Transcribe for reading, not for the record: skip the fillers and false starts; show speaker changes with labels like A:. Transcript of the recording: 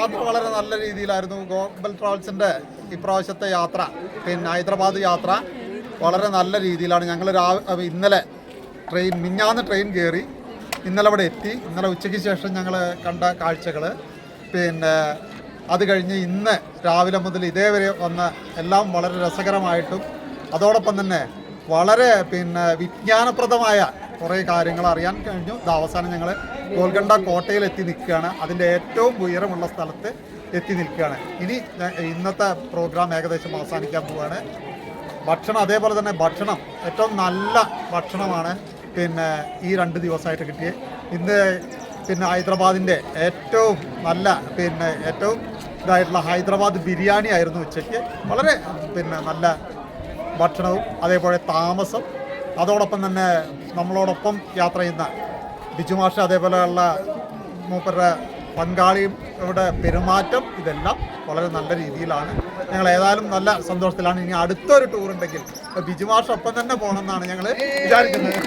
A: യാത്ര വളരെ നല്ല രീതിയിലായിരുന്നു. ഗ്ലോബൽ ട്രാവൽസിൻ്റെ ഇപ്രാവശ്യത്തെ യാത്ര, പിന്നെ ഹൈദരാബാദ് യാത്ര വളരെ നല്ല രീതിയിലാണ്. ഞങ്ങൾ ഇന്നലെ മിഞ്ഞാന്ന് ട്രെയിൻ കയറി ഇന്നലെ അവിടെ എത്തി. ഇന്നലെ ഉച്ചയ്ക്ക് ശേഷം ഞങ്ങൾ കണ്ട കാഴ്ചകൾ, പിന്നെ അത് കഴിഞ്ഞ് ഇന്ന് രാവിലെ മുതൽ ഇതേവരെ വന്ന എല്ലാം വളരെ രസകരമായിട്ടും അതോടൊപ്പം തന്നെ വളരെ വിജ്ഞാനപ്രദമായ കുറേ കാര്യങ്ങൾ അറിയാൻ കഴിഞ്ഞു. ഇത് അവസാനം ഞങ്ങൾ ഗോൽക്കൊണ്ട കോട്ടയിൽ എത്തി നിൽക്കുകയാണ്. അതിൻ്റെ ഏറ്റവും ഉയരമുള്ള സ്ഥലത്ത് എത്തി നിൽക്കുകയാണ്. ഇനി ഇന്നത്തെ പ്രോഗ്രാം ഏകദേശം അവസാനിക്കാൻ പോവുകയാണ്. ഭക്ഷണം അതേപോലെ തന്നെ ഏറ്റവും നല്ല ഭക്ഷണമാണ് ഈ 2 ദിവസമായിട്ട് കിട്ടിയത്. ഇന്ന് ഹൈദരാബാദിൻ്റെ ഏറ്റവും നല്ല ഏറ്റവും ഇതായിട്ടുള്ള ഹൈദരാബാദ് ബിരിയാണി ആയിരുന്നു ഉച്ചയ്ക്ക്. വളരെ നല്ല ഭക്ഷണവും അതേപോലെ താമസം, അതോടൊപ്പം തന്നെ നമ്മളോടൊപ്പം യാത്ര ചെയ്യുന്ന ബിജുമാഷ്, അതേപോലെയുള്ള മൂപ്പരുടെ പങ്കാളിയും ഇവിടെ പെരുമാറ്റം, ഇതെല്ലാം വളരെ നല്ല രീതിയിലാണ്. ഞങ്ങൾ ഏതായാലും നല്ല സന്തോഷത്തിലാണ്. ഇനി അടുത്തൊരു ടൂർ ഉണ്ടെങ്കിൽ ബിജുമാഷ് ഒപ്പം തന്നെ പോകണമെന്നാണ് ഞങ്ങൾ വിചാരിക്കുന്നത്.